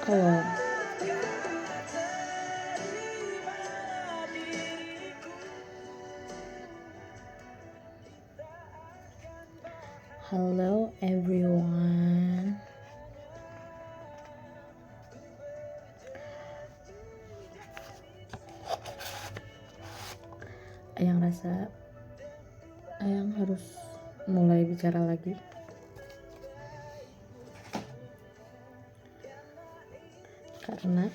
Halo, halo everyone. Ayang rasa Ayang harus mulai bicara lagi. Karena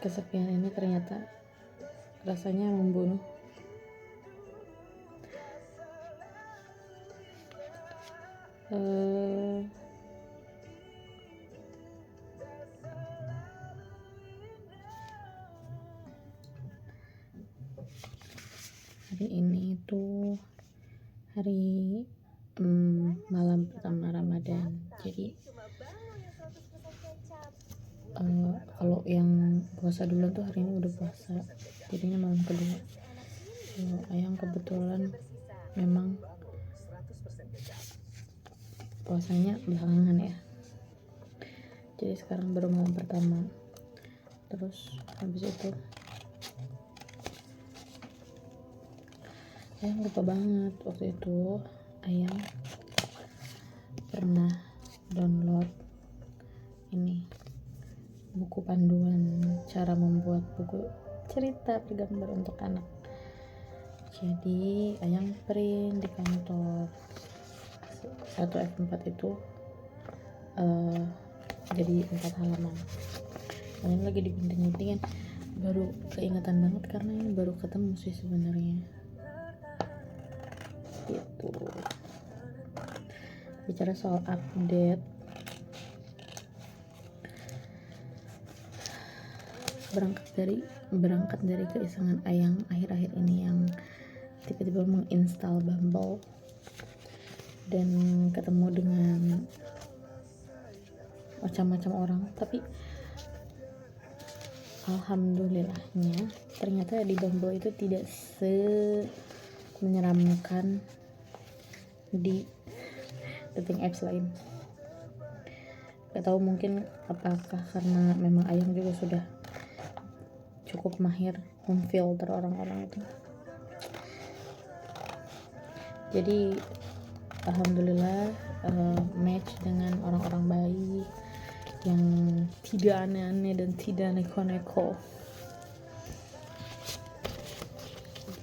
kesepian ini ternyata rasanya membunuh. Hari ini itu hari malam pertama Ramadan. Jadi kalau yang puasa dulu tuh hari ini udah puasa, jadinya malam kedua. Ayang kebetulan memang puasanya belakangan ya, jadi sekarang baru malam pertama. Terus habis itu Ayang lupa banget, waktu itu Ayang pernah download ini buku panduan cara membuat buku cerita bergambar untuk anak. Jadi Ayang print di kantor. Satu F4 itu jadi 4 halaman. Ayang lagi digunting-guntingin, baru keingatan banget karena ini baru ketemu sih sebenarnya. Gitu. Bicara soal update, berangkat dari keisengan Ayang akhir-akhir ini yang tiba-tiba menginstal Bumble dan ketemu dengan macam-macam orang, tapi alhamdulillahnya ternyata di Bumble itu tidak menyeramkan di dating apps lain. Gak tahu, mungkin apakah karena memang Ayang juga sudah cukup mahir memfilter orang-orang itu. Jadi alhamdulillah match dengan orang-orang baik yang tidak aneh-aneh dan tidak neko-neko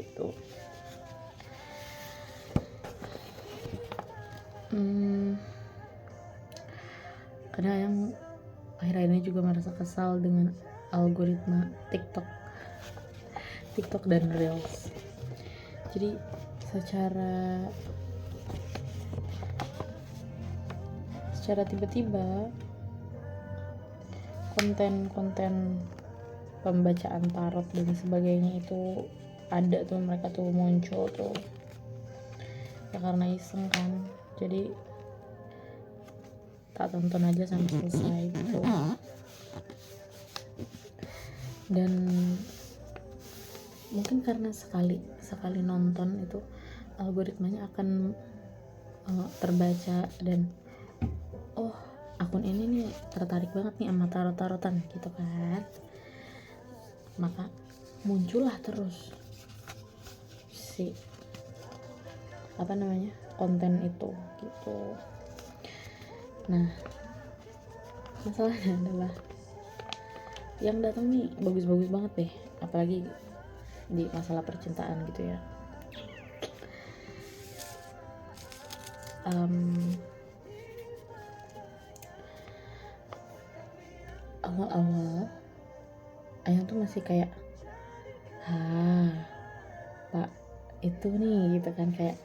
gitu. Karena yang akhir-akhir ini juga merasa kesal dengan algoritma TikTok dan Reels. Jadi secara tiba-tiba konten-konten pembacaan tarot dan sebagainya itu ada tuh, mereka tuh muncul tuh ya karena iseng kan, jadi tak tonton aja sampai selesai gitu. Dan mungkin karena sekali nonton itu algoritmanya akan terbaca dan oh, akun ini nih tertarik banget nih sama tarot-tarotan gitu kan, maka muncullah terus si konten itu gitu. Nah, masalahnya adalah yang datang nih bagus-bagus banget deh, apalagi di masalah percintaan gitu ya. Awal-awal Ayang tuh masih kayak Pak itu nih gitu kan, kayak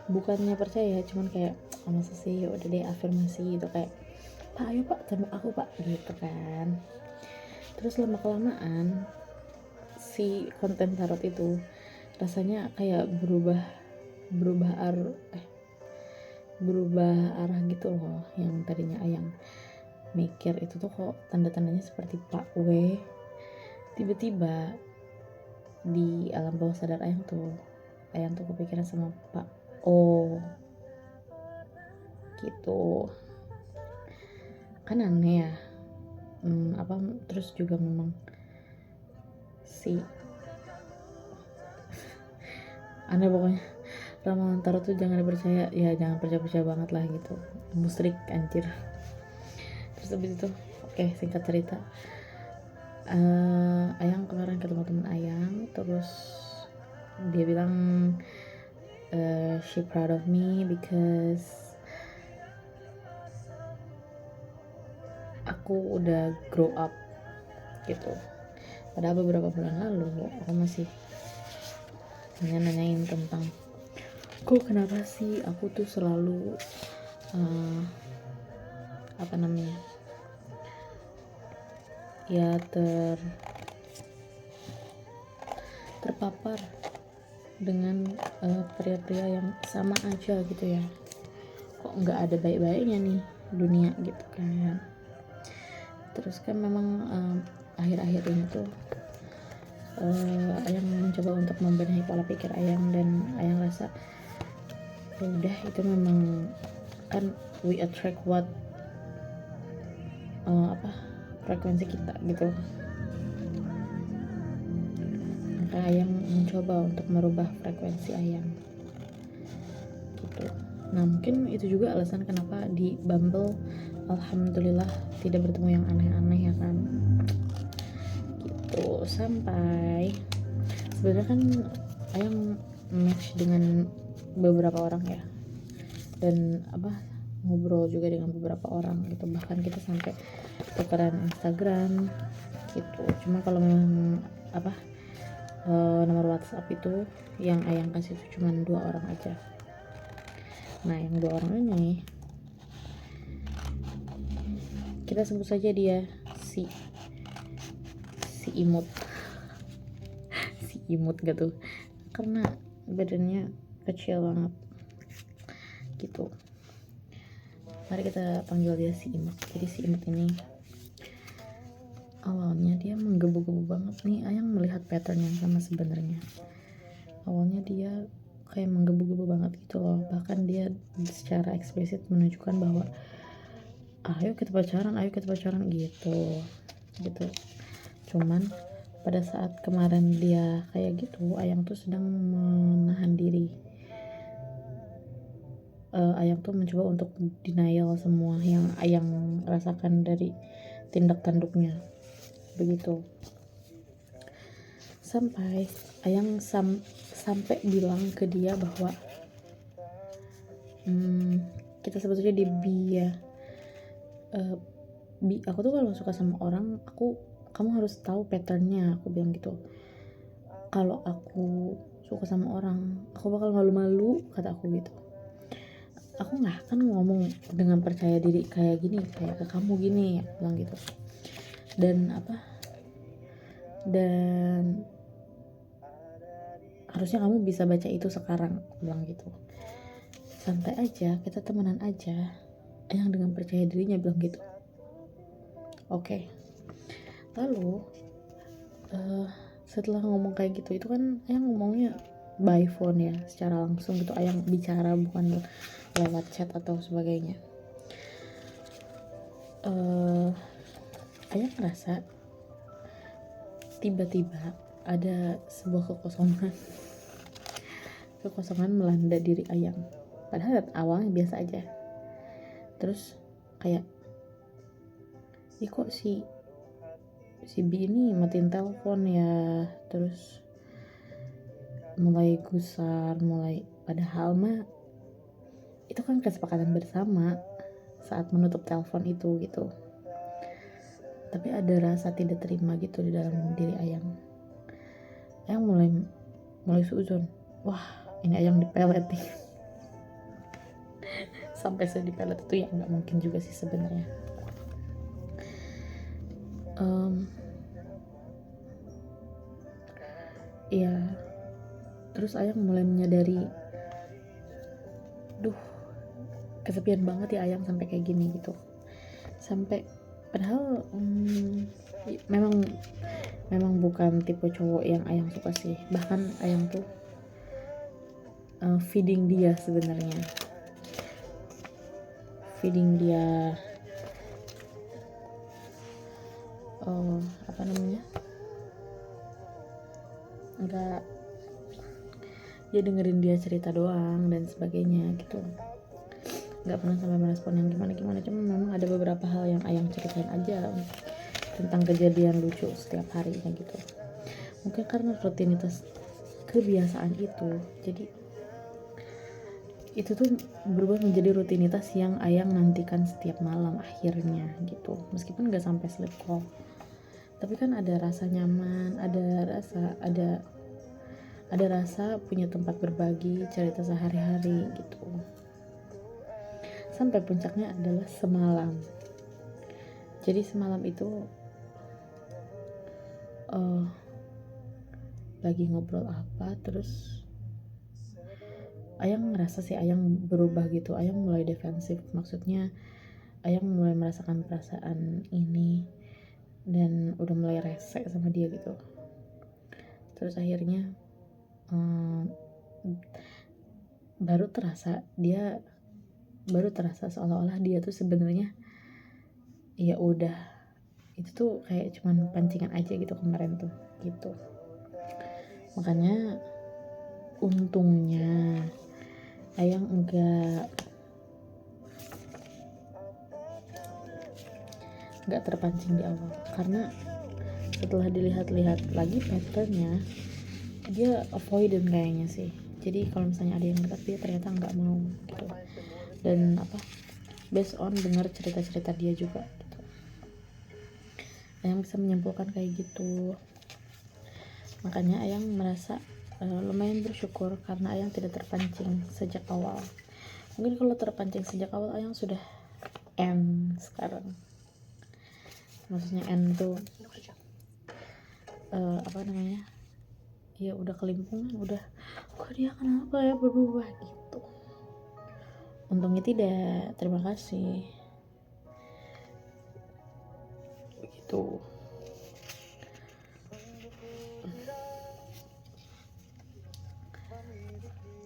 bukannya percaya, cuman kayak masa sih, ya udah deh afirmasi gitu, kayak Pak ayo Pak tembak aku Pak gitu kan. Terus lama kelamaan si konten tarot itu rasanya kayak berubah arah gitu loh. Yang tadinya Ayang mikir itu tuh kok tanda-tandanya seperti Pak W, tiba-tiba di alam bawah sadar Ayang tuh kepikiran sama Pak O gitu. kan aneh ya. Terus juga memang si aneh pokoknya. Ramalan tarot tuh jangan dipercaya, ya jangan percaya banget lah gitu, musrik anjir. Terus habis itu singkat cerita, Ayang kemarin ketemu teman Ayang, terus dia bilang she proud of me because aku udah grow up gitu. Padahal beberapa bulan lalu aku masih nanyain tentang kok kenapa sih aku tuh selalu ya terpapar dengan pria-pria yang sama aja gitu ya, kok nggak ada baik-baiknya nih dunia gitu kan. Terus kan memang akhir-akhir ini tuh Ayang mencoba untuk membenahi pola pikir Ayang, dan Ayang rasa ya udah, itu memang kan we attract what frekuensi kita gitu. Maka Ayang mencoba untuk merubah frekuensi Ayang gitu. Nah mungkin itu juga alasan kenapa di Bumble alhamdulillah tidak bertemu yang aneh-aneh ya kan gitu. Sampai sebenarnya kan Ayang match dengan beberapa orang ya, dan ngobrol juga dengan beberapa orang gitu, bahkan kita sampai tukeran Instagram gitu. Cuma kalau memang nomor WhatsApp itu yang Ayang kasih itu cuma 2 orang aja. Nah yang 2 orang ini kita sebut saja dia si imut si imut gitu, karena badannya kecil banget gitu. Mari kita panggil dia si imut. Jadi si imut ini awalnya dia menggebu-gebu banget nih. Ayang melihat pattern yang sama sebenarnya. Awalnya dia kayak menggebu-gebu banget gitu loh, bahkan dia secara eksplisit menunjukkan bahwa ayo kita pacaran gitu. Cuman pada saat kemarin dia kayak gitu, Ayang tuh sedang menahan diri. Ayang tuh mencoba untuk denial semua yang Ayang rasakan dari tindak tanduknya begitu. Sampai Ayang sampai bilang ke dia bahwa kita sebetulnya di aku tuh kalau suka sama orang, kamu harus tahu patternnya, aku bilang gitu. Kalau aku suka sama orang, aku bakal malu-malu, kata aku gitu. Aku nggak akan ngomong dengan percaya diri kayak gini, kayak ke kamu gini, aku bilang gitu. Dan harusnya kamu bisa baca itu sekarang, aku bilang gitu. Santai aja, kita temenan aja. Yang dengan percaya dirinya bilang gitu. Oke. Lalu setelah ngomong kayak gitu, itu kan Ayang ngomongnya by phone ya, secara langsung gitu. Ayang bicara, bukan lewat chat atau sebagainya. Ayang ngerasa tiba-tiba ada sebuah kekosongan melanda diri Ayang. Padahal awalnya biasa aja. Terus kayak kok si B ini matiin telepon ya, terus mulai gusar, padahal mah itu kan kesepakatan bersama saat menutup telepon itu gitu. Tapi ada rasa tidak terima gitu di dalam diri Ayang mulai suuzon, wah ini Ayang dipelet nih. Sampai saya dipelet itu ya nggak mungkin juga sih sebenarnya. Ya terus Ayang mulai menyadari, kesepian banget ya Ayang sampai kayak gini gitu. Sampai padahal memang bukan tipe cowok yang Ayang suka sih. Bahkan Ayang tuh feeding dia sebenarnya, nggak ya dengerin dia cerita doang dan sebagainya gitu, nggak pernah sampai merespon yang gimana-gimana. Cuma memang ada beberapa hal yang Ayang ceritain aja tentang kejadian lucu setiap harinya gitu. Mungkin karena rutinitas kebiasaan itu, jadi itu tuh berubah menjadi rutinitas yang Ayang nantikan setiap malam akhirnya gitu. Meskipun nggak sampai sleep call, tapi kan ada rasa nyaman, ada rasa punya tempat berbagi cerita sehari-hari gitu. Sampai puncaknya adalah semalam. Jadi semalam itu lagi ngobrol apa, terus Ayang ngerasa sih Ayang berubah gitu. Ayang mulai defensif, maksudnya Ayang mulai merasakan perasaan ini dan udah mulai rese sama dia gitu. Terus akhirnya baru terasa seolah-olah dia tuh sebenarnya ya udah, itu tuh kayak cuman pancingan aja gitu kemarin tuh gitu. Makanya untungnya Ayang nggak terpancing di awal, karena setelah dilihat-lihat lagi patternnya dia avoidant kayaknya sih. Jadi kalau misalnya ada yang dekat dia ternyata nggak mau gitu, dan based on dengar cerita-cerita dia juga gitu, Ayang bisa menyimpulkan kayak gitu. Makanya Ayang merasa lumayan bersyukur karena Ayang tidak terpancing sejak awal. Mungkin kalau terpancing sejak awal Ayang sudah end sekarang. Maksudnya end tuh ya udah kelimpungan, udah kok dia kenapa ya berubah gitu. Untungnya tidak, terima kasih begitu.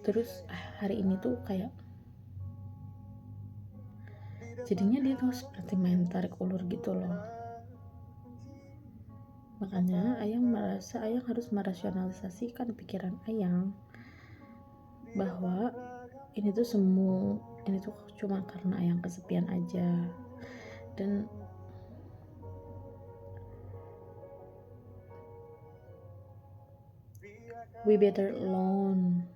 Terus hari ini tuh kayak jadinya dia tuh seperti main tarik ulur gitu loh. Makanya Ayang merasa Ayang harus merasionalisasikan pikiran Ayang bahwa ini tuh cuma karena Ayang kesepian aja, dan we better alone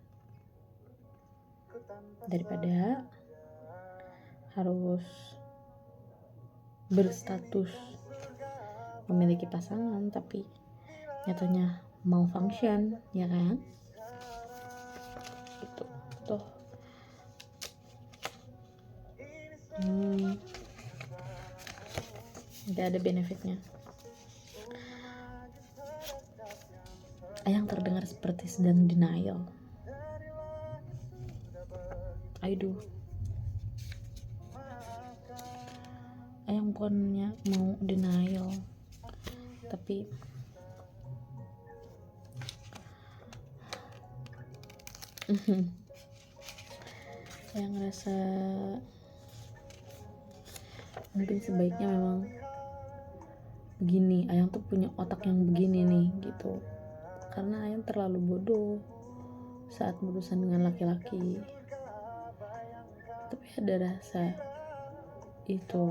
daripada harus berstatus memiliki pasangan tapi nyatanya mau function, ya kan? Gitu. Tuh. Gak ada benefitnya. Ayang terdengar seperti sedang denial. I do. Ayang bukannya mau denial, tapi Ayang ngerasa mungkin sebaiknya memang begini. Ayang tuh punya otak yang begini nih gitu, karena Ayang terlalu bodoh saat berurusan dengan laki-laki. Tapi ada rasa itu,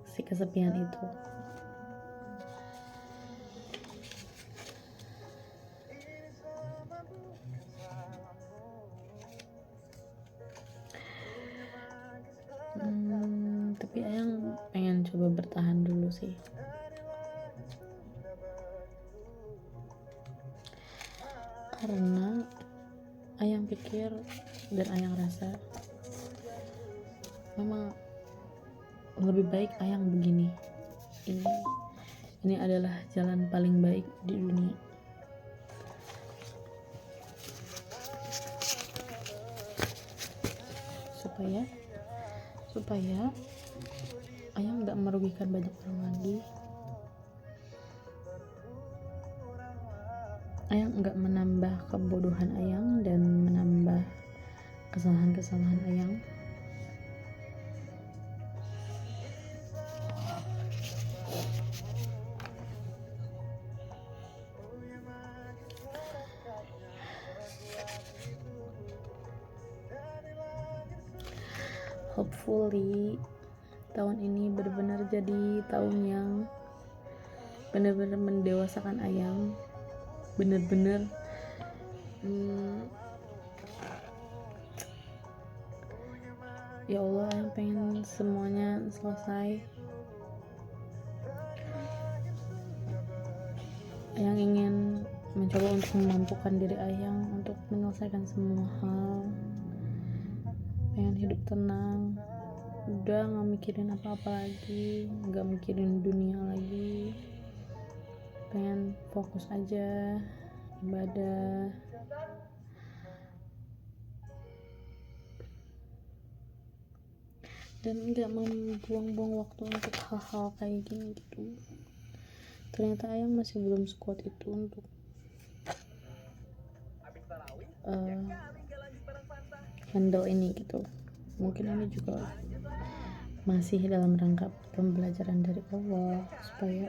si kesepian itu. Tapi Ayang pengen coba bertahan dulu sih. Karena Ayang pikir dan Ayang rasa memang lebih baik Ayang begini. Ini adalah jalan paling baik di dunia. Supaya Ayang gak merugikan banyak orang lagi. Ayang gak menambah kebodohan Ayang dan menambah kesalahan-kesalahan Ayang. hopefully tahun ini benar-benar jadi tahun yang benar-benar mendewasakan Ayang, benar-benar ya Allah, Ayang pengen semuanya selesai. Ayang ingin mencoba untuk memampukan diri Ayang untuk menyelesaikan semua hal, pengen hidup tenang, udah gak mikirin apa-apa lagi, gak mikirin dunia lagi, pengen fokus aja ibadah. Dan gak membuang-buang waktu untuk hal-hal kayak gini gitu. Ternyata Ayang masih belum sekuat itu untuk handle ini gitu. Mungkin ini juga masih dalam rangka pembelajaran dari Allah, supaya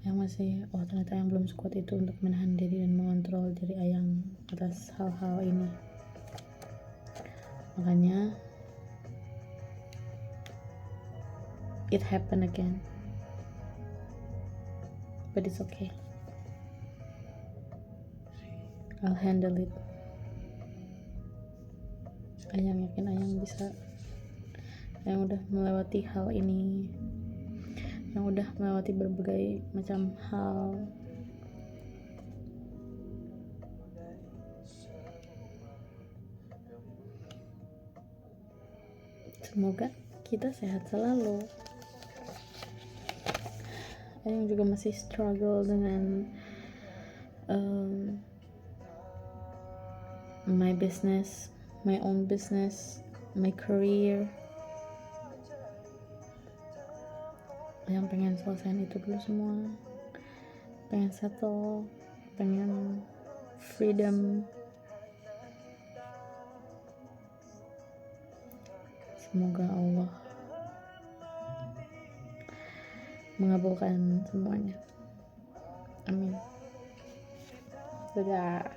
yang masih ternyata yang belum sekuat itu untuk menahan diri dan mengontrol diri Ayang atas hal-hal ini. Makanya it happened again, but it's okay, I'll handle it. Ayang yakin Ayang bisa, yang udah melewati hal ini, yang udah melewati berbagai macam hal. Semoga kita sehat selalu. Ayang juga masih struggle dengan my business, my own business, my career. Ayang pengen selesaiin itu dulu semua, pengen settle, pengen freedom. Semoga Allah mengabulkan semuanya. Amin. Dadah.